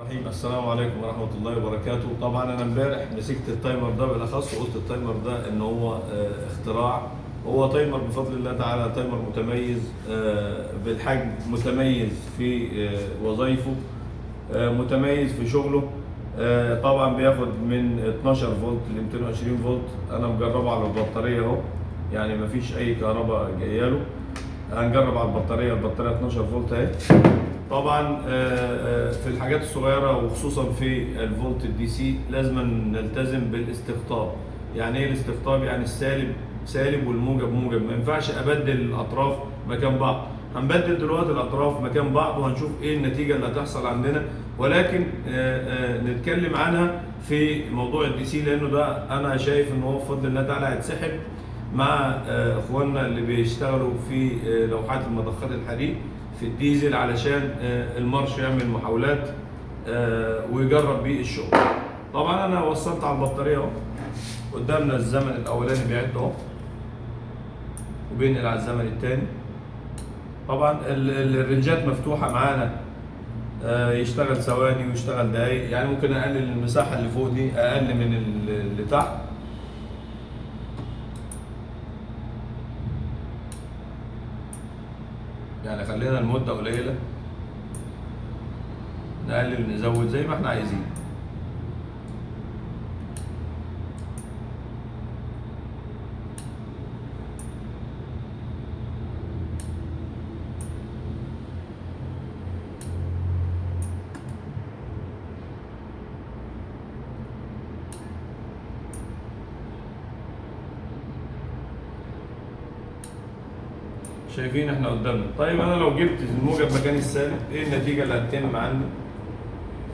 رحيم. السلام عليكم ورحمة الله وبركاته. طبعا أنا امبارح مسكت التايمر ده بالأخص وقلت التايمر ده إن هو اختراع. هو تايمر بفضل الله تعالى، تايمر متميز بالحجم، متميز في وظائفه، متميز في شغله. طبعا بياخد من 12 فولت ل 220 فولت. أنا مجربه على البطارية أهو، يعني مفيش أي كهرباء جاية له. هنجرب على البطارية 12 فولت أهي. طبعا في الحاجات الصغيره وخصوصا في الفولت الدي سي لازم نلتزم بالاستقطاب. يعني ايه الاستقطاب؟ يعني السالب سالب والموجب موجب، ما ينفعش ابدل الاطراف مكان بعض. هنبدل دلوقتي الاطراف مكان بعض وهنشوف ايه النتيجه اللي هتحصل عندنا، ولكن نتكلم عنها في موضوع الدي سي، لانه ده انا شايف ان هو بفضل الله تعالى هيتسحب مع اخواننا اللي بيشتغلوا في لوحات المضخات الحديد في الديزل، علشان المارش يعمل محاولات ويجرب بيه الشغل. طبعا انا وصلت على البطاريه اهو، قدامنا الزمن الاولاني بيعد اهو وبينقل على الزمن الثاني. طبعا الرنجات مفتوحه معانا، يشتغل ثواني ويشتغل دقايق، يعني ممكن اقلل المساحه اللي فوق دي اقل من اللي تحت. يعني خلينا المده قليله، نقلل نزود زي ما احنا عايزين. شايفين احنا قدامنا. طيب انا لو جبت الموجب مكان السالب، ايه النتيجه اللي هتتم عندي؟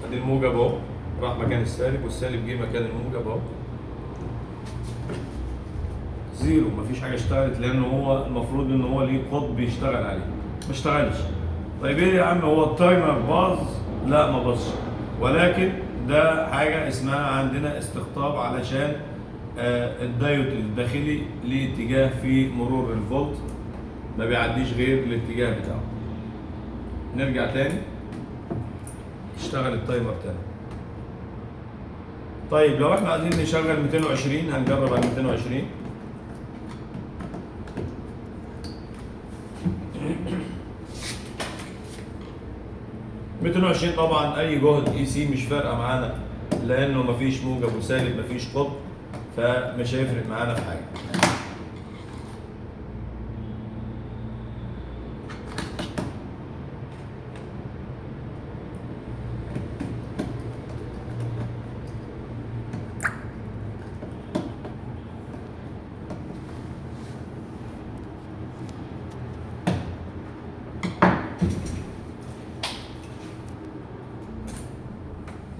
ادي الموجب اهو راح مكان السالب، والسالب جه مكان الموجب اهو. زيرو، مفيش حاجه اشتغلت، لان هو المفروض ان هو ليه قطب يشتغل عليه، ما اشتغلش. طيب ايه يا عم، هو التايمر باظ؟ لا ما باظش، ولكن ده حاجه اسمها عندنا استقطاب، علشان الدايود الداخلي ليه اتجاه في مرور الفولت، ما بيعديش غير الاتجاه بتاعه. نرجع تاني، اشتغل التايمر تاني. طيب لو احنا عايزين نشغل 220 هنجرب على 220. طبعا اي جهد اي سي مش فارقه معانا، لانه مفيش موجب وسالب، مفيش قطب، فمش هيفرق معانا في حاجه.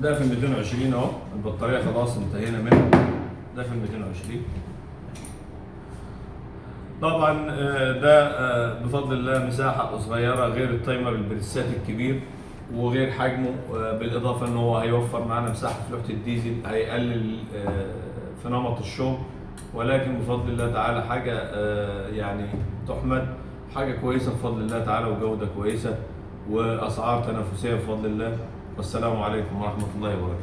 ده في ال 220 اهو، البطاريه خلاص انتهينا منها. ده في ال 220. طبعا ده بفضل الله مساحه صغيره، غير التايمر البريسات الكبير وغير حجمه، بالاضافه ان هو هيوفر معانا مساحه في لوحه الديزل، هيقلل في نمط الشغل. ولكن بفضل الله تعالى حاجه يعني تحمد، حاجه كويسه بفضل الله تعالى، وجوده كويسه واسعار تنافسيه بفضل الله. والسلام عليكم ورحمه الله وبركاته.